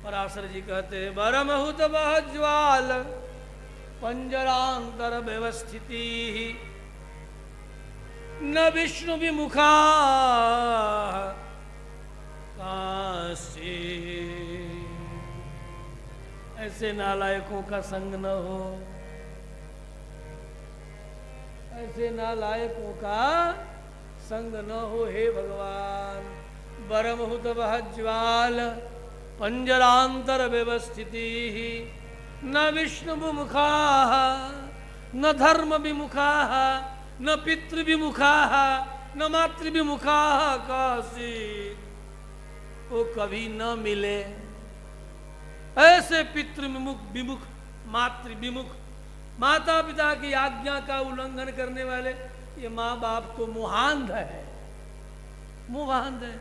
पराशर जी कहते हैं बरमहुत बह ज्वाल पंजरांतर व्यवस्थिति न विष्णु विमुखा काशी। ऐसे नालायकों का संग न हो, ऐसे नालायकों का संग न हो हे भगवान। बरमहुत बह ज्वाल पंजरांतर व्यवस्थिति न विष्णु विमुखा न धर्म विमुखा न पितृ विमुखा न मातृ विमुखा काशी। वो कभी न मिले ऐसे पितृ विमुख विमुख मातृ विमुख माता पिता की आज्ञा का उल्लंघन करने वाले। ये माँ बाप तो मोहांध है, मोहांध है,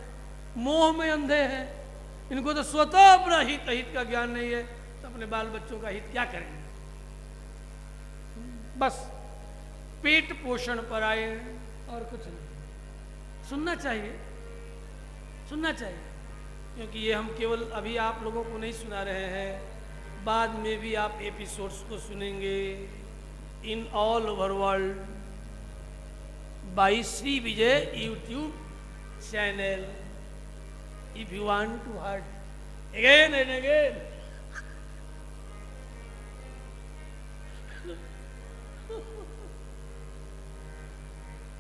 मोह में अंधे हैं। इनको तो स्वतः अपना हित का ज्ञान नहीं है, तो अपने बाल बच्चों का हित क्या करेंगे? बस पेट पोषण पर आए और कुछ नहीं। सुनना चाहिए, सुनना चाहिए, क्योंकि ये हम केवल अभी आप लोगों को नहीं सुना रहे हैं, बाद में भी आप एपिसोड्स को सुनेंगे in all over world by Shri Vijay YouTube channel. If you want to hurt again and again,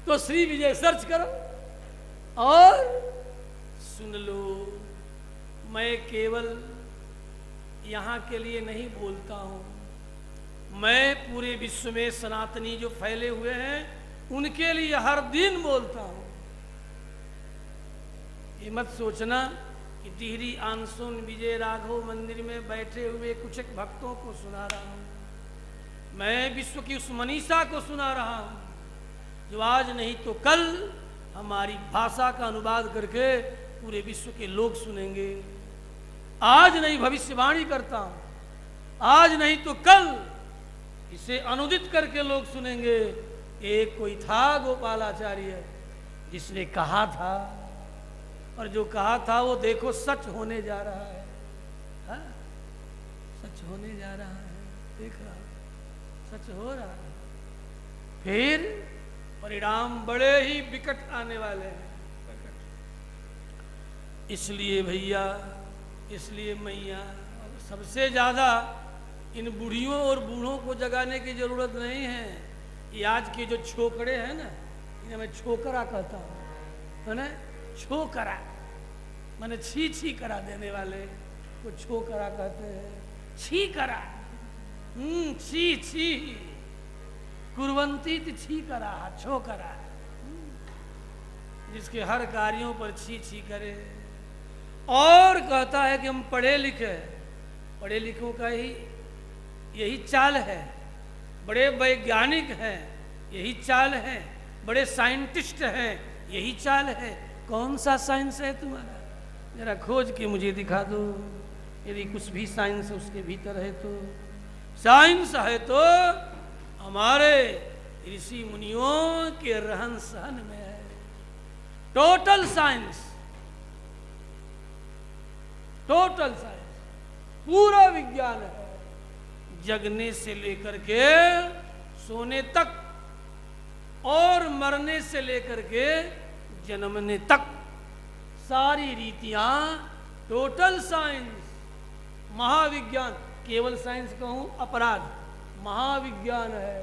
तो श्री विजय सर्च करो और सुन लो। मैं केवल यहाँ के लिए नहीं बोलता हूँ, मैं पूरे विश्व में सनातनी जो फैले हुए हैं उनके लिए हर दिन बोलता हूँ। ये मत सोचना कि टिहरी आनसुन विजय राघव मंदिर में बैठे हुए कुछ एक भक्तों को सुना रहा हूँ। मैं विश्व की उस मनीषा को सुना रहा हूँ जो आज नहीं तो कल हमारी भाषा का अनुवाद करके पूरे विश्व के लोग सुनेंगे। आज नहीं भविष्यवाणी करता हूं, आज नहीं तो कल इसे अनुदित करके लोग सुनेंगे। एक कोई था गोपालाचार्य जिसने कहा था, और जो कहा था वो देखो सच होने जा रहा है। हा? सच होने जा रहा है, देख रहा सच हो रहा है। फिर परिणाम बड़े ही विकट आने वाले हैं। इसलिए भैया, इसलिए मैया, सबसे ज़्यादा इन बूढ़ियों और बूढ़ों को जगाने की जरूरत नहीं है। ये आज के जो छोकरे हैं ना, इन्हें मैं छोकरा कहता हूँ, है ना? छोकरा माने छी छी करा देने वाले को छोकरा कहते हैं। छी करा, छी छी कुर्वंती छी करा, छोकरा, जिसके हर कार्यों पर छी छी करे। और कहता है कि हम पढ़े लिखे, पढ़े लिखों का ही यही चाल है, बड़े वैज्ञानिक हैं यही चाल है, बड़े साइंटिस्ट हैं यही चाल है। कौन सा साइंस है तुम्हारा? जरा खोज के मुझे दिखा दो, यदि कुछ भी साइंस उसके भीतर है तो। साइंस है तो हमारे ऋषि मुनियों के रहन सहन में है। टोटल साइंस, टोटल साइंस, पूरा विज्ञान है। जगने से लेकर के सोने तक और मरने से लेकर के जन्मने तक सारी रीतियां, टोटल साइंस, महाविज्ञान। केवल साइंस कहूं अपराध, महाविज्ञान है।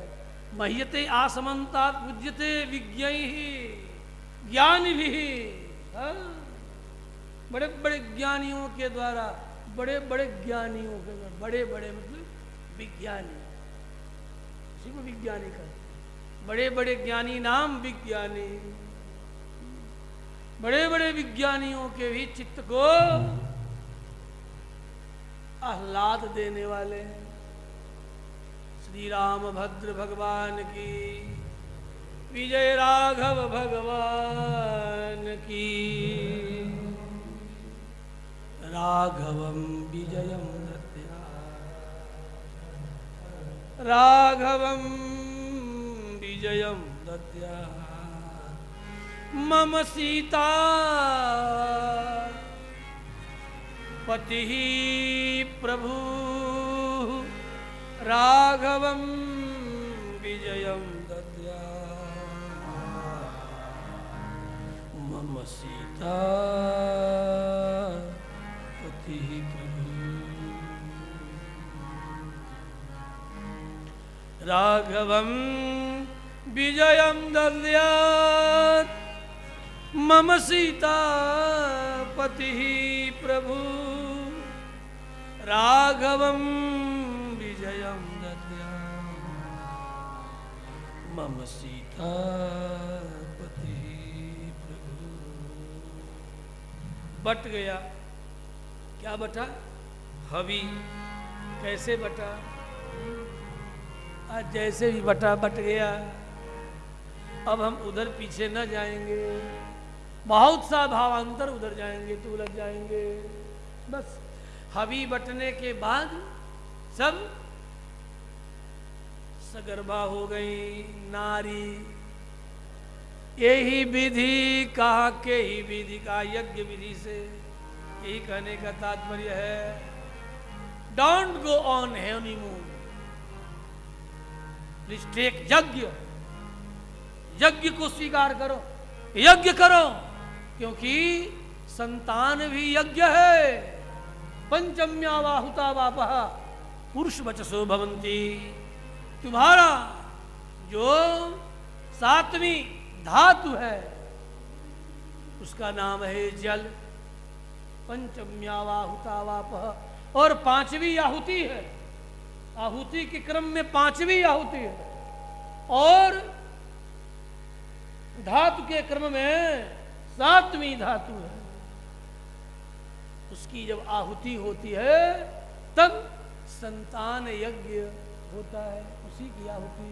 मह्यते आसमंता पूज्यते विज्ञैः ज्ञानी भी। बड़े बड़े ज्ञानियों के द्वारा, बड़े बड़े ज्ञानियों के द्वारा, बड़े बड़े मतलब विज्ञानी, इसी को विज्ञानी कहते हैं। बड़े बड़े ज्ञानी नाम विज्ञानी। बड़े बड़े विज्ञानियों के भी चित्त को आह्लाद देने वाले श्री रामभद्र भगवान की, विजय राघव भगवान की। राघवं विजयं दद्या, राघवं विजयं दद्या मम सीता पति प्रभु राघवं विजयं दद्या मम सीता पति प्रभु राघवं विजयं दद्यात् मम सीता पति प्रभु राघवं विजयं दद्यात् मम सीता पति प्रभु। बट गया। क्या बटा? हवि। कैसे बटा? आज जैसे भी बटा बट गया। अब हम उधर पीछे न जाएंगे, बहुत सा भावांतर उधर जाएंगे तो उलझ जाएंगे। बस हवि बटने के बाद सब सगर्भा हो गई नारी। यही विधि कहा के ही विधि का यज्ञ विधि से, यही कहने का तात्पर्य है don't go on honeymoon, please take yagya. यज्ञ को स्वीकार करो, यज्ञ करो, क्योंकि संतान भी यज्ञ है। पंचम्यावाहुता वापः पुरुष वचसो भवन्ति। तुम्हारा जो सातवीं धातु है उसका नाम है जल। पंचम्यावाहुता वापः, और पांचवी आहुति है। आहुति के क्रम में पांचवी आहुति है, और धातु के क्रम में सातवीं धातु है। उसकी जब आहुति होती है तब संतान यज्ञ होता है। उसी की आहुति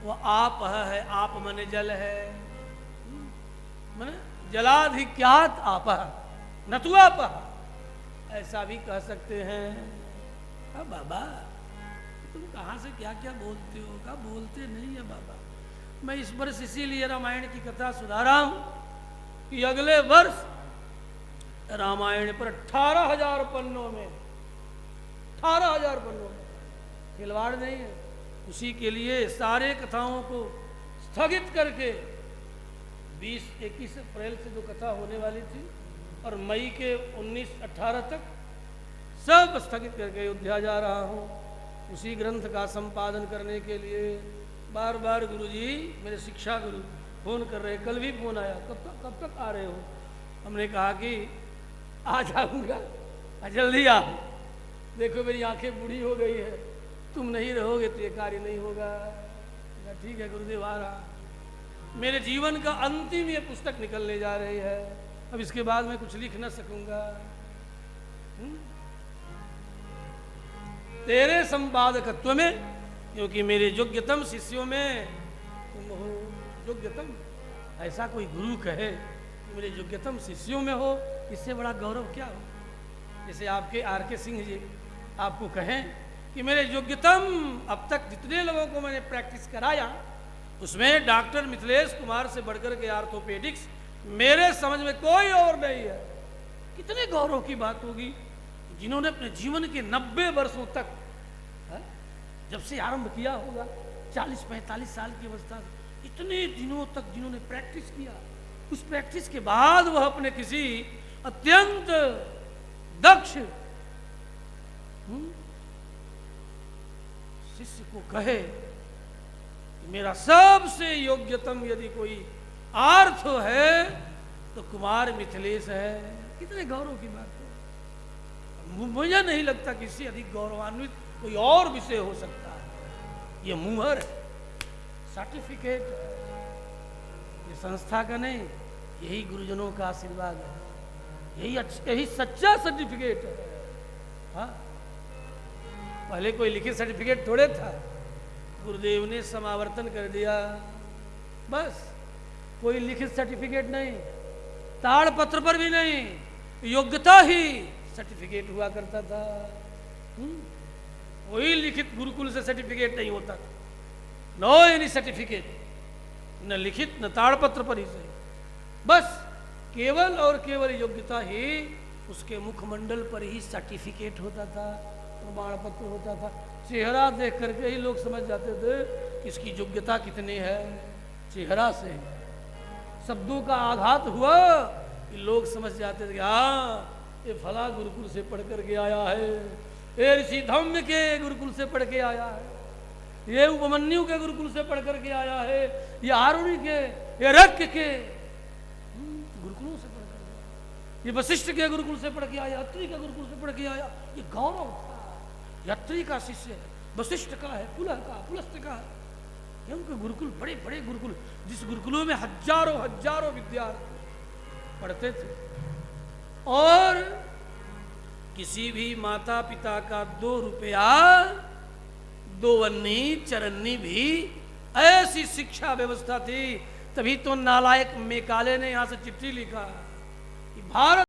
वो आप है। आप मन जल है, मन जलाधिक्यात आप न तु आप, ऐसा भी कह सकते हैं। अब बाबा तुम कहाँ से क्या क्या बोलते हो? क्या बोलते नहीं है बाबा। मैं इस वर्ष इसीलिए रामायण की कथा सुधा रहा हूं कि अगले वर्ष रामायण पर 18,000 पन्नों में, 18,000 पन्नों में खिलवाड़ नहीं है। उसी के लिए सारे कथाओं को स्थगित करके 20-21 अप्रैल से जो कथा होने वाली थी और मई के 19-18 तक सब स्थगित करके अयोध्या जा रहा हूँ। उसी ग्रंथ का संपादन करने के लिए बार बार गुरुजी, मेरे शिक्षा गुरु फोन कर रहे। कल भी फोन आया, कब तक आ रहे हो? हमने कहा कि आ जाऊंगा, जल्दी आ। देखो मेरी आंखें बूढ़ी हो गई है, तुम नहीं रहोगे तो ये कार्य नहीं होगा। ठीक है गुरुदेव आ रहा। मेरे जीवन का अंतिम ये पुस्तक निकलने जा रही है। अब इसके बाद मैं कुछ लिख न सकूंगा। तेरे संपादकत्व में, क्योंकि मेरे योग्यतम शिष्यों में तुम हो। योग्यतम, ऐसा कोई गुरु कहे कि मेरे योग्यतम शिष्यों में हो, इससे बड़ा गौरव क्या हो। जैसे आपके R.K. सिंह जी आपको कहें कि मेरे योग्यतम, अब तक जितने लोगों को मैंने प्रैक्टिस कराया उसमें डॉक्टर मिथिलेश कुमार से बढ़कर के ऑर्थोपेडिक्स मेरे समझ में कोई और नहीं है। कितने गौरव की बात होगी जिन्होंने अपने जीवन के 90 वर्षों तक, जब से आरंभ किया होगा 40-45 साल की अवस्था, इतने दिनों तक जिन्होंने प्रैक्टिस किया, उस प्रैक्टिस के बाद वह अपने किसी अत्यंत दक्ष शिष्य को कहे कि मेरा सबसे योग्यतम यदि कोई आर्थ है तो कुमार मिथिलेश है। कितने गौरव की बात है। मुझे नहीं लगता कि इससे अधिक गौरवान्वित कोई और विषय हो सकता है। ये मुहर है, सर्टिफिकेट है, ये संस्था का नहीं, यही गुरुजनों का आशीर्वाद है। यही सच्चा सर्टिफिकेट है। हाँ, पहले कोई लिखित सर्टिफिकेट थोड़े था, गुरुदेव ने समावर्तन कर दिया। बस कोई लिखित सर्टिफिकेट नहीं, ताड़पत्र पर भी नहीं, योग्यता ही सर्टिफिकेट हुआ करता था। कोई लिखित गुरुकुल से सर्टिफिकेट नहीं होता था। नो एनी सर्टिफिकेट, न लिखित न ताड़पत्र पर ही सही। बस केवल और केवल योग्यता ही उसके मुखमंडल पर ही सर्टिफिकेट होता था, प्रमाण पत्र होता था। चेहरा देख करके ही लोग समझ जाते थे कि इसकी योग्यता कितनी है। चेहरा से शब्दों का आघात हुआ कि लोग समझ जाते थे कि हाँ ये फला गुरुकुल से पढ़ करके आया है, ये ऋषि धम्म के गुरुकुल से पढ़ के आया है, ये उपमन्यु के गुरुकुल से पढ़ करके आया है, ये आरुणि के, ये रक्त के गुरुकुलों से पढ़ कर आया, ये वशिष्ठ के गुरुकुल से पढ़ के आया, अत्रि के गुरुकुल से पढ़ के आया। ये गौरव था। अत्रि का शिष्य है, वशिष्ठ का है, पुलह का, पुलस्त्य का है। ये उनके गुरुकुल बड़े बड़े गुरुकुल, जिस गुरुकुलों में हजारों हजारों विद्यार्थी पढ़ते थे। और किसी भी माता पिता का 2 रुपया 2 अन्नी चरन्नी भी ऐसी शिक्षा व्यवस्था थी। तभी तो नालायक मेकाले ने यहां से चिट्ठी लिखा कि भारत